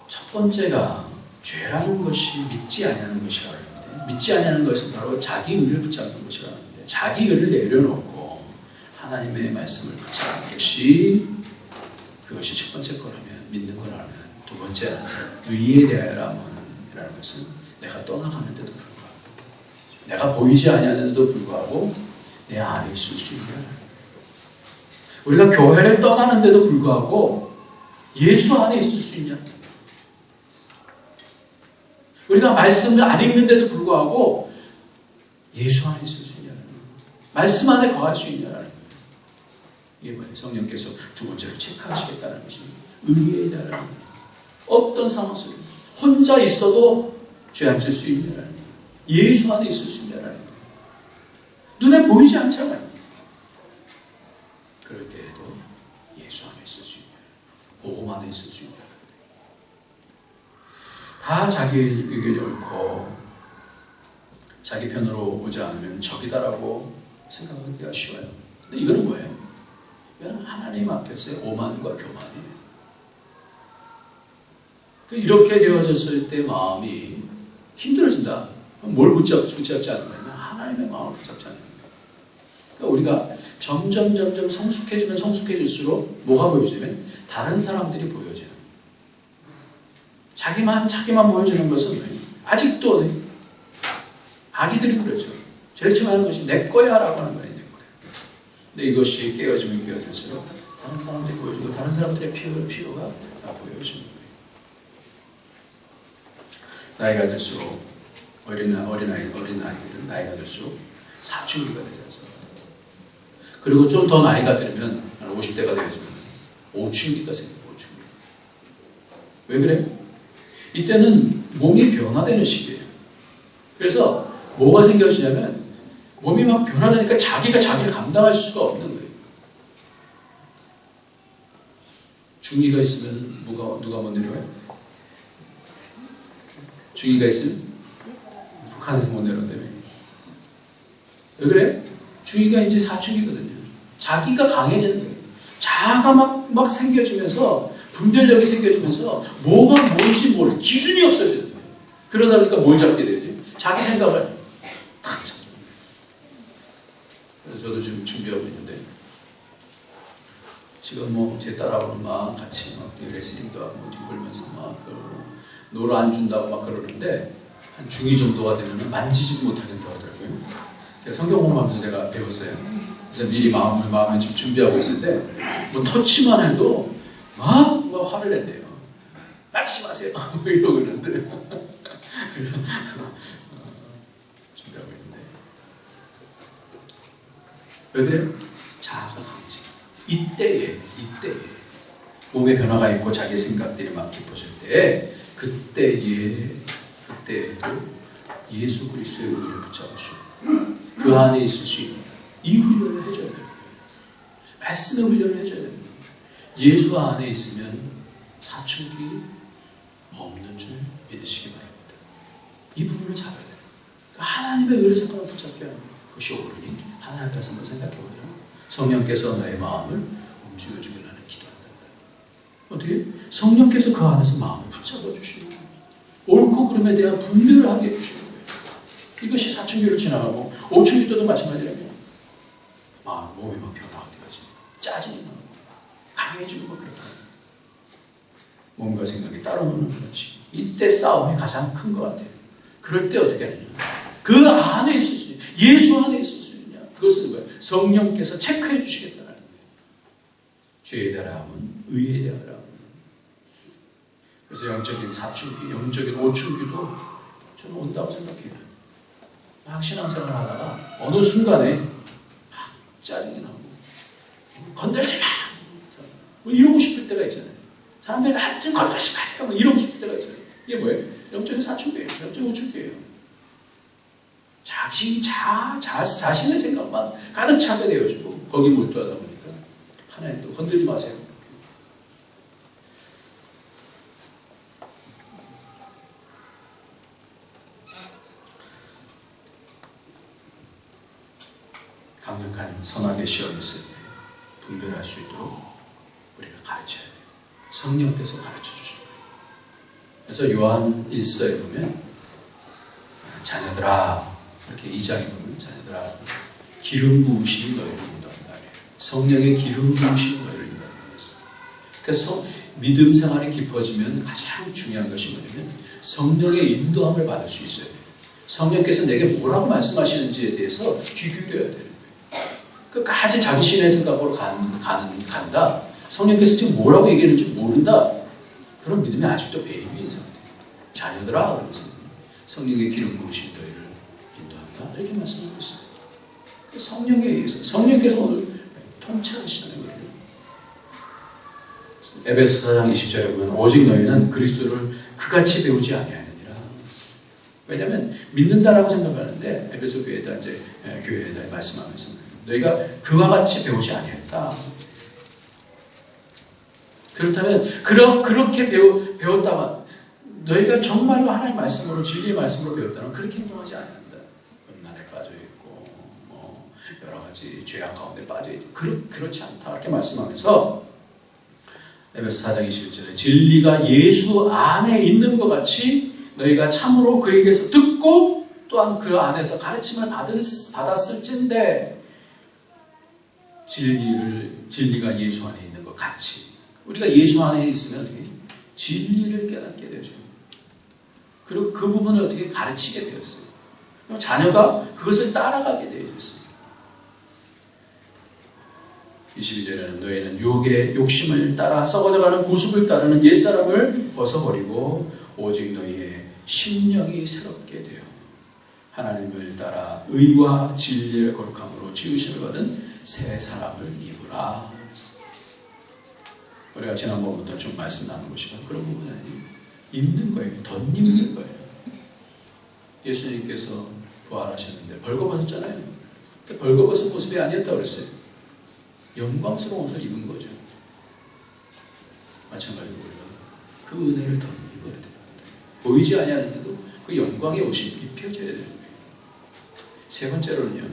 첫 번째가 죄라는 것이 믿지 아니하는 것이라고 하는데 믿지 아니하는 것은 바로 자기 의를 붙잡는 것이라고 하는데 자기 의를 내려놓고 하나님의 말씀을 붙잡는 것이 그것이 첫 번째 거라면 믿는 거라면 두 번째는 의에 대하여라는 것은 내가 떠나가는데도 불구하고 내가 보이지 아니하는데도 불구하고 내 안에 있을 수 있는 우리가 교회를 떠나는데도 불구하고 예수 안에 있을 수 있냐 우리가 말씀을 안 읽는데도 불구하고 예수 안에 있을 수 있냐는 거예요. 말씀 안에 거할 수 있냐는 거예요. 이게 뭐예요? 성령께서 두 번째로 체크하시겠다는 것입니다. 의에 대한 거예요. 어떤 상황 속에 혼자 있어도 죄 안 질 수 있냐는 거예요. 예수 안에 있을 수 있냐는 거예요. 눈에 보이지 않잖아요. 그럴 때에도 예수 안에 있을 수 있냐 복음 안에 있을 수 있냐 다 자기 의견이 옳고 자기 편으로 오지 않으면 적이다라고 생각하기가 쉬워요. 근데 이거는 뭐예요? 이건 하나님 앞에서의 오만과 교만이에요. 이렇게 되어졌을 때 마음이 힘들어진다. 뭘 붙잡지 않는 거예요? 하나님의 마음을 붙잡지 않는 거예요. 그러니까 우리가 점점 성숙해지면 성숙해질수록 뭐가 보여지면 다른 사람들이 보여져요. 자기만 보여주는 것은 아직도 아기들이 그러죠. 제일 처음 하는 것이 내 거야 라고 하는 거예요. 내 거야. 근데 이것이 깨어지면 깨어질수록 다른 사람들이 보여주고 다른 사람들의 필요가 보여지는 거예요. 나이가 들수록 어린아이들은 나이가 들수록 사춘기가 되지 않습니까? 그리고 좀 더 나이가 들면 50대가 되어지면 오춘기가 생겨요. 오춘기. 왜 그래? 이때는 몸이 변화되는 시기예요. 그래서 뭐가 생겨지냐면 몸이 막 변화되니까 자기가 자기를 감당할 수가 없는 거예요. 중기가 있으면 누가 못 내려와요? 중기가 있으면 북한에서 못 내려온다며. 왜 그래? 중기가 이제 사춘기거든요. 자기가 강해지는 거예요. 자아가 막 생겨지면서 분별력이 생겨지면서 뭐가 뭔지 모르는 기준이 없어지는 거예요. 그러다 보니까 뭘 잡게 되지? 자기 생각을 탁 잡는 거예요. 그래서 저도 지금 준비하고 있는데 지금 제 딸하고는 막 같이 레슬링도 하고 뒤걸면서 막 그러고 노를 안 준다고 막 그러는데 한 중2 정도가 되면 만지지도 못하겠다고 하더라고요. 제가 성경 공부하면서 제가 배웠어요. 그래서 미리 마음을 지금 준비하고 있는데 터치만 해도 막 화를 낸대요. 말씀하세요. 이러고 그러는데 그래서 준비하고 있는데 왜 그래요? 자아가 강해지. 이때에 몸의 변화가 있고 자기 생각들이 막 깊어질 때 그때에도 예수 그리스도의 의를 붙잡으시고 그 안에 있을 수 있는 이 훈련을 해줘야 돼요. 말씀의 훈련을 해줘야 됩니다. 예수 안에 있으면 사춘기 없는 줄 믿으시기 바랍니다. 이 부분을 잡아야 돼요. 하나님의 의를 잠깐만 붙잡게 하는 거예요. 그것이 옳으니 하나님 앞에서 한번 생각해보죠. 성령께서 너의 마음을 움직여주기를 하는 기도한다. 어떻게? 성령께서 그 안에서 마음을 붙잡아 주시는 거예요. 옳고 그름에 대한 분별을 하게 해주시는 거예요. 이것이 사춘기를 지나가고 오춘기 때도 마찬가지라면 몸이 막 변화가 되어지고 짜증이 나고 강해지고 막 그렇다. 몸과 생각이 따로노는 그렇지. 이때 싸움이 가장 큰 것 같아요. 그럴 때 어떻게 하느냐. 그 안에 있을 수 있냐. 예수 안에 있을 수 있냐. 그것은 뭐예요? 성령께서 체크해 주시겠다는 거예요. 죄에 대하여는 의에 대하여는. 그래서 영적인 사춘기, 영적인 오춘기도 저는 온다고 생각해요. 막 신앙생활 하다가 어느 순간에 막 짜증이 나고 건들지 마! 이러고 싶을 때가 있잖아요. 사람들이 좀 건들지 마세요! 이러고 싶을 때가 있잖아요. 이게 뭐예요? 영적인 사춘기예요. 영적인 오춘기예요. 자신의 생각만 가득 차게 되어지고 거기 몰두하다 보니까 하나님도 건들지 마세요. 강력한 선악의 시험이 있을 때 분별할 수 있도록 우리가 가르쳐야 돼요. 성령께서 가르쳐 주신 거예요. 그래서 요한 1서에 보면 자녀들아 이렇게 2장에 보면 자녀들아 기름 부으심이 너희를 인도한다. 성령의 기름 부으심이 너희를 인도한다. 그래서 믿음 생활이 깊어지면 가장 중요한 것이 뭐냐면 성령의 인도함을 받을 수 있어야 돼요. 성령께서 내게 뭐라고 말씀하시는지에 대해서 귀 기울여야 돼요. 끝까지 자신의 생각으로 간다. 성령께서 지금 뭐라고 얘기하는지 모른다. 그런 믿음이 아직도 베이비인 상태. 자녀들아 그러면서 성령의 기름 부으심이 너희를 인도한다. 이렇게 말씀하고 있어요. 성령에 의해서 성령께서 오늘 통치하시는 거예요. 에베소 4장 20절에 보면 오직 너희는 그리스도를 그같이 배우지 아니하느니라. 왜냐하면 믿는다라고 생각하는데 에베소 교회에다 말씀하면서 너희가 그와 같이 배우지 아니했다. 그렇다면 그렇게 배웠다면 너희가 정말로 하나님의 말씀으로 진리의 말씀으로 배웠다면 그렇게 행동하지 않는다. 음란에 빠져있고 여러 가지 죄악 가운데 빠져있고 그렇지 않다. 이렇게 말씀하면서 에베소 4장 21절에 진리가 예수 안에 있는 것 같이 너희가 참으로 그에게서 듣고 또한 그 안에서 가르침을 받았을진데 진리가 예수 안에 있는 것 같이 우리가 예수 안에 있으면 어떻게 진리를 깨닫게 되죠. 그리고 그 부분을 어떻게 가르치게 되었어요. 그럼 자녀가 그것을 따라가게 되어졌어요. 22절에는 너희는 유혹의 욕심을 따라 썩어져가는 구습을 따르는 옛사람을 벗어버리고 오직 너희의 심령이 새롭게 되어 하나님을 따라 의와 진리를 거룩함으로 지으심을 받은 새 사람을 입으라. 우리가 지난번부터 좀 말씀 나눈 것이 그런 부분이 아니에요. 입는 거예요. 덧입는 거예요. 예수님께서 부활하셨는데 벌거벗었잖아요. 벌거벗은 모습이 아니었다고 그랬어요. 영광스러운 옷을 입은 거죠. 마찬가지로 우리가 그 은혜를 덧입어야 됩니다. 보이지 아니하는데도 그 영광의 옷이 입혀져야 됩니다. 세 번째로는요.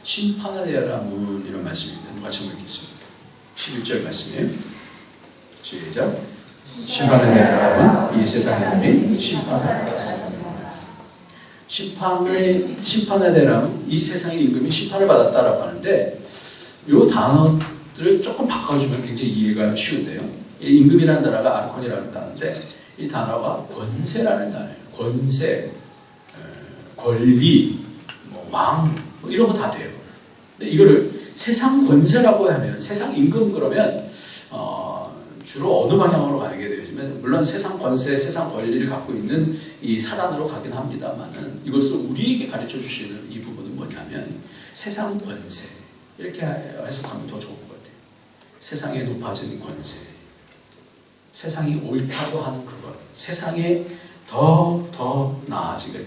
심판하되라는 이런 말씀입니다. 같이 한번 읽겠습니다. 11절 말씀이에요. 시작. 심판하되라는 이 세상의 이름이 심판을 심판하되라는 이 세상의 임금이 심판을 받았다라고 하는데 이 단어들을 조금 바꿔주면 굉장히 이해가 쉬운데요. 이 임금이라는 단어가 아르콘이라는 단어인데 이 단어가 권세라는 단어예요. 권세, 권리, 왕 이런 거 다 돼요. 근데 이거를 세상 권세라고 하면 세상 임금 그러면 주로 어느 방향으로 가게 되어지면 물론 세상 권세, 세상 권리를 갖고 있는 이 사단으로 가긴 합니다만은 이것을 우리에게 가르쳐 주시는 이 부분은 뭐냐면 세상 권세 이렇게 해석하면 더 좋을 것 같아요. 세상에 높아진 권세, 세상이 옳다고 하는 그것, 세상에 더 나아지게,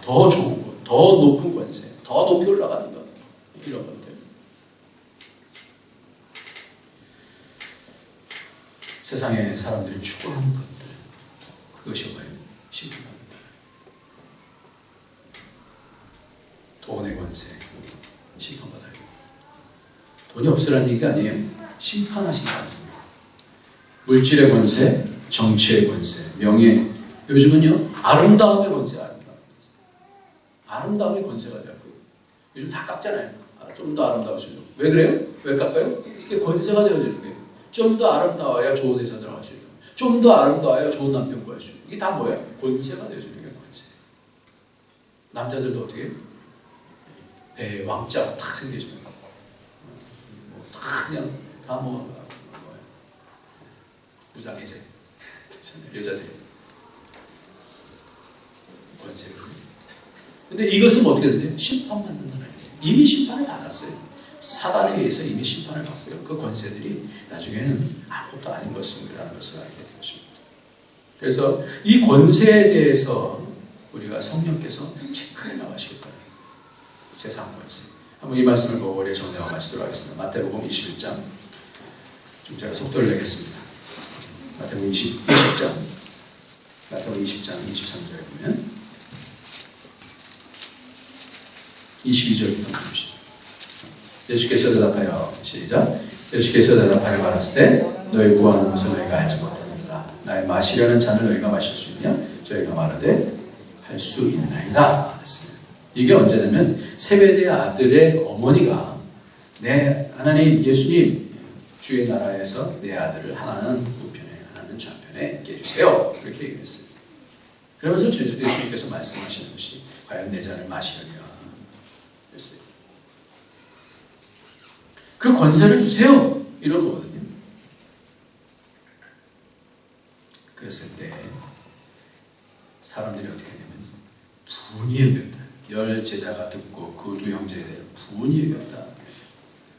더 좋은 것, 더 높은 권세, 더 높이 올라가는 것, 이런 것들. 세상에 사람들이 추구하는 것들, 그것이 뭐예요? 심판합니다. 돈의 권세, 심판받아요. 돈이 없으라는 얘기가 아니에요. 심판하신다는 거예요. 물질의 권세, 정치의 권세, 명예. 요즘은요, 아름다움의 권세, 아름다움의 권세가 되었고요. 요즘 다 깎잖아요. 좀 더 아름다우시려고. 왜 그래요? 왜 깎아요? 이게 권세가 되어지는 거예요. 좀 더 아름다워야 좋은 회사 들어가시려고. 좀 더 아름다워야 좋은 남편 구하시려고. 이게 다 뭐야? 권세가 되어지는 거예요, 권세. 남자들도 어떻게 해요? 배에 왕자가 탁 생겨지는 거예요. 다 그냥 다 무장해제 여자들이 권세를. 근데 이것은 어떻게 되죠? 심판받는 나라예요. 이미 심판을 받았어요. 사단에 의해서 이미 심판을 받고요. 그 권세들이 나중에는 아무것도 아닌 것입니다라는 것을 알게 된 것입니다. 그래서 이 권세에 대해서 우리가 성령께서 체크해 나가시길 바랍니다. 세상 권세. 한번 이 말씀을 보고 우리 정리하고 마치도록 하겠습니다. 마태복음 21장. 좀 제가 속도를 내겠습니다. 마태복음 20장. 마태복음 20장 23절에 보면 22절부터 보십시오. 예수께서 대답하여 시작. 예수께서 대답하여 말했을 때 너희 구하는 것을 너희가 알지 못하느니라. 나의 마시려는 잔을 너희가 마실 수 있냐? 저희가 말하되 할 수 있나이다. 그랬어요. 이게 언제냐면 세베대 아들의 어머니가 내 하나님 예수님 주의 나라에서 내 아들을 하나는 우편에 하나는 좌편에 있게 해주세요. 그렇게 얘기했어요. 그러면서 예수님께서 말씀하시는 것이 과연 내 잔을 마시려냐 그랬어요. 그 권세를 주세요. 이런 거거든요. 그랬을 때 사람들이 어떻게 하냐면 분이 여겼다. 10 제자가 듣고 그 두 형제에 대해 분이 여겼다.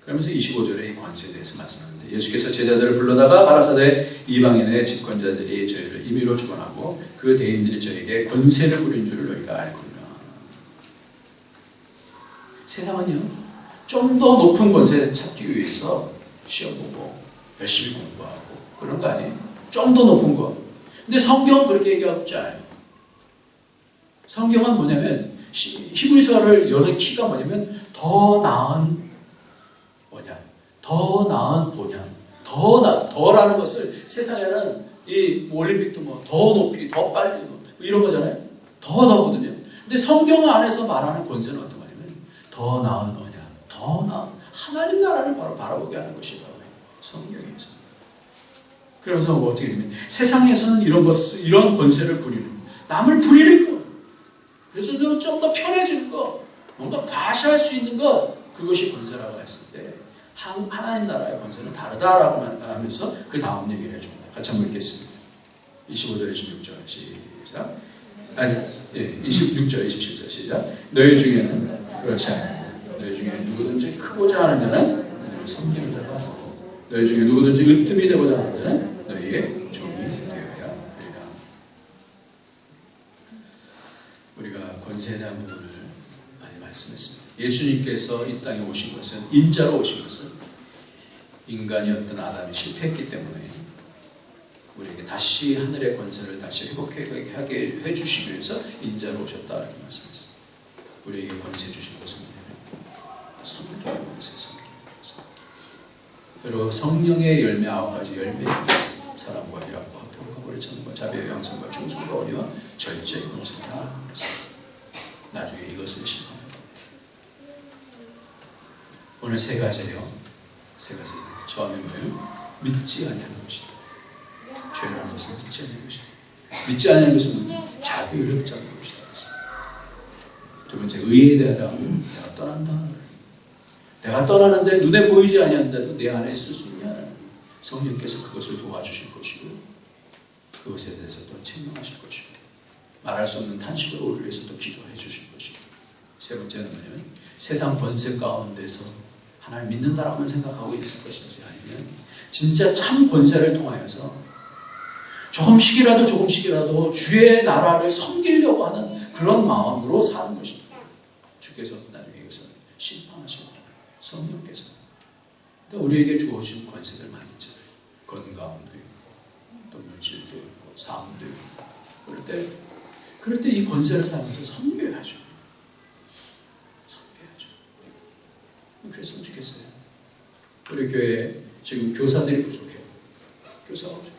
그러면서 25절에 이 권세에 대해서 말씀하는데 예수께서 제자들을 불러다가 가라사대 이방인의 집권자들이 저희를 임의로 주관하고 그 대인들이 저에게 권세를 부린 줄을 너희가 알거니와. 세상은요 좀 더 높은 권세 찾기 위해서 시험 보고 열심히 공부하고 그런 거 아니에요? 좀 더 높은 거. 근데 성경은 그렇게 얘기하고 있지 않아요. 성경은 뭐냐면 히브리서를 여는 키가 뭐냐면 더 나은 뭐냐, 더 나은 본향, 더라는 것을 세상에는 이 올림픽도 뭐 더 높이, 더 빨리, 이런 거잖아요. 더 나오거든요. 근데 성경 안에서 말하는 권세는 어떤 거냐면 더 나은 언약, 더 나은 하나님 나라를 바로 바라보게 하는 것이 바로 성경에서. 그래서 뭐 어떻게 되면 세상에서는 이런 권세를 부리는 남을 부리는 거. 그래서 좀 더 편해지는 거, 뭔가 과시할 수 있는 것, 그것이 권세라고 했을 때 하나님 나라의 권세는 다르다라고 하면서 그 다음 얘기를 해줍니다. 같이 한번 읽겠습니다. 25절, 26절 시작. 아니, 26절, 27절 시작. 너희 중에는 그렇지 않아. 너희 중에 누구든지 크고자 하는 자는 섬기는 자가 되고, 너희 중에 누구든지 으뜸이 되고자 하는 자는 너희의 종이 되어야 하리라. 우리가 권세에 대한 부분을 많이 말씀했습니다. 예수님께서 이 땅에 오신 것은, 인자로 오신 것은 인간이었던 아담이 실패했기 때문에 우리에게 다시 하늘의 권세를 다시 회복하게 해주시기 위해서 인자로 오셨다 이렇게 말씀했습니다. 우리에게 권세 주신 것은 성령의 권세, 성령의 권세. 그리고 성령의 열매 9가지 열매, 사랑과 희락과 화평과 불의천과 자비와 양선과 충성과 온유와 절제의 권세다. 나중에 이것을 실천합니다. 오늘 세 가지예요. 세 가지. 처음에 뭐예요? 믿지 않는 것이다. 죄라는 것은 믿지 않는 것이다. 믿지 않는 것은 자비를 없지 않는 것이다. 두 번째, 의에 대하여 내가 떠난다. 내가 떠나는데 눈에 보이지 아니한데도 내 안에 있을 수 있냐? 성령께서 그것을 도와주실 것이고 그것에 대해서 또 책망하실 것이고 말할 수 없는 탄식으로 우리를 위해서 또 기도해 주실 것이고 세 번째는 뭐냐면 세상 권세 가운데서 하나님 믿는다라고만 생각하고 있을 것인지 아니면 진짜 참 권세를 통하여서 조금씩이라도 주의 나라를 섬기려고 하는 그런 마음으로 사는 것입니다. 주께서 나중에 이것을 심판하실 거예요. 성령께서. 그러니까 우리에게 주어진 권세들 많이 있잖아요. 건강도 있고 또 물질도 있고 삶도 있고 그럴 때 이 권세를 사용해서 섬겨야죠. 그랬으면 좋겠어요. 우리 교회에 지금 교사들이 부족해요. 교사가 부족해요.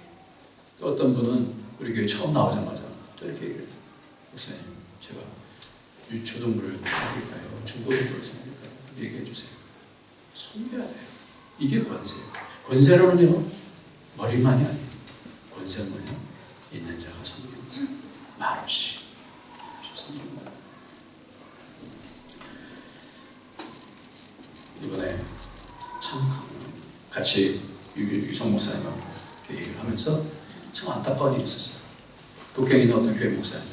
어떤 분은 우리 교회 처음 나오자마자 또 이렇게 얘기를 해요. 목사님, 제가 유초등부를 섬길까요? 중고등부를 섬길까요? 얘기해 주세요. 섬겨야 돼요. 이게 권세예요. 권세로는요, 머리만이 아니에요. 권세는 뭐냐? 있는 자가 섬기는 말없이 섬기는 거예요. 이번에 참 같이 유성 목사님과 얘기를 하면서 참 안타까운 일이 있었어요. 북경에 있는 어떤 교회 목사님이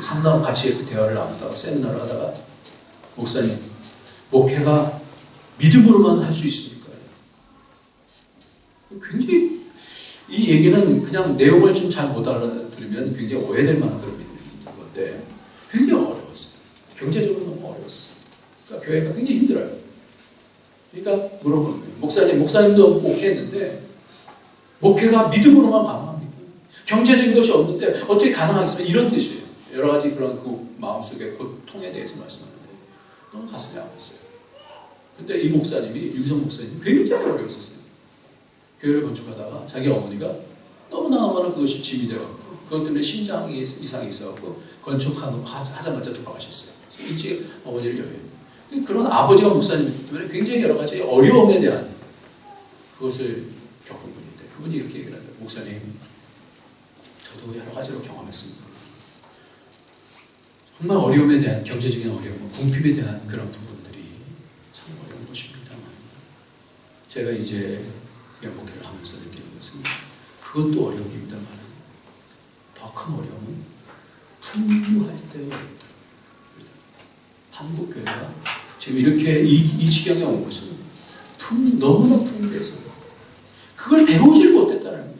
상담 같이 대화를 나누다가 세미나를 하다가 목사님, 목회가 믿음으로만 할 수 있습니까? 굉장히 이 얘기는 그냥 내용을 좀 잘 못 알아들으면 굉장히 오해될 만한 그런 건데 굉장히 어려웠어요. 경제적으로 너무 어려웠어요. 그러니까 교회가 굉장히 힘들어요. 그러니까 물어보는 거예요. 목사님도 목회했는데 목회가 믿음으로만 가능합니까? 경제적인 것이 없는데 어떻게 가능하겠습니까? 이런 뜻이에요. 여러 가지 그런 그 마음속의 고통에 대해서 말씀하는데 너무 가슴이 아팠어요. 근데 이 목사님이, 유성 목사님이 굉장히 어려웠었어요. 교회를 건축하다가 자기 어머니가 너무나 그것이 짐이 되었고 그것 때문에 심장 이상이 있어서 건축하자마자 돌아가셨어요. 일찍 어머니를 여해요. 그런 아버지가 목사님이기 때문에 굉장히 여러 가지 어려움에 대한 그것을 겪은 분인데 그분이 이렇게 얘기를 하더라고요. 목사님, 저도 여러 가지로 경험했습니다. 정말 어려움에 대한, 경제적인 어려움, 궁핍에 대한 그런 부분들이 참 어려운 것입니다만 제가 이제 목회를 하면서 느끼는 것은 그것도 어려움입니다만 더 큰 어려움은 풍부할 때 어렵다. 한국 교회가 지금 이렇게 이 지경에 온 것은 너무나 풍부해서 그걸 배우질 못했다는 거예요.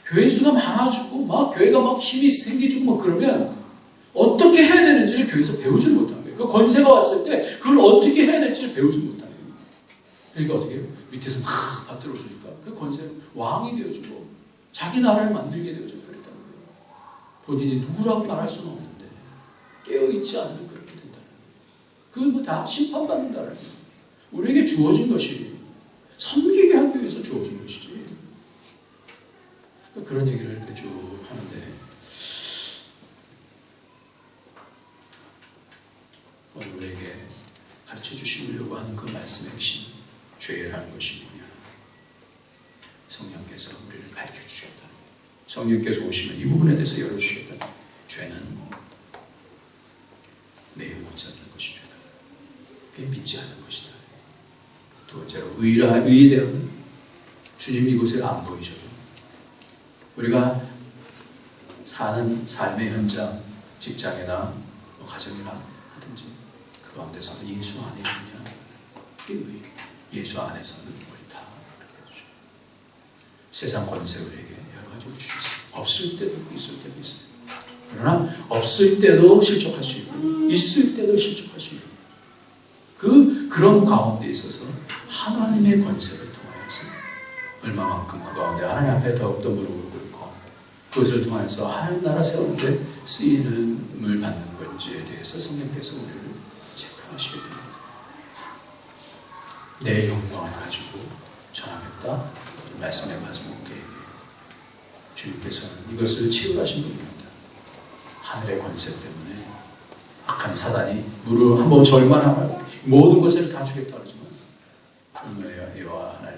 교회 수가 많아지고 교회가 힘이 생기지고 그러면 어떻게 해야 되는지를 교회에서 배우질 못한 거예요. 그 권세가 왔을 때 그걸 어떻게 해야 될지를 배우질 못한 거예요. 그러니까 어떻게 해요? 밑에서 막 받들어 주니까 그 권세는 왕이 되어주고 자기 나라를 만들게 되어주고 그랬다는 거예요. 본인이 누구라고 말할 수는 없는데 깨어있지 않으면 그렇게 된다는 거예요. 그건 다 심판받는다는 거예요. 우리에게 주어진 것이 섬기게 하기 위해서 주어진 것이지. 그런 얘기를 이렇게 쭉 하는데 가르쳐 주시려고 하는 그 말씀의 핵심, 죄라는 것이군요. 성령께서 우리를 밝혀주셨다. 성령께서 오시면 이 부분에 대해서 열어주시겠다. 죄는 매우 못 잡는 것이 죄다. 그게 믿지 않는 것이다. 두 번째로 의에 대한 주님 이곳에 안 보이셔도 우리가 사는 삶의 현장, 직장이나 가정이나 하든지 그 가운데서 예수 안에 있느냐, 그게 의. 예수 안에서는 옳다. 세상 권세 우리에게 여러 가지로 주셨어요. 없을 때도 있고 있을 때도 있어요. 그러나 없을 때도 실족할 수 있고 있을 때도 실족할 수 있고 그런 가운데 있어서 하나님의 권세를 통하여서 얼마만큼 그 가운데 하나님 앞에 더욱더 무릎을 꿇고 그것을 통해서 하나님 나라 세우는데 쓰임을 받는 건지에 대해서 성령께서 우리를 체크하시게 됩니다. 내 영광을 가지고 전하겠다. 말씀의 마지막에 주님께서는 이것을 치유하신 분입니다. 하늘의 권세 때문에 악한 사단이 물을 한번 절만 하면 모든 것을 다 주겠다 그러지만 분노의 여호와 하나님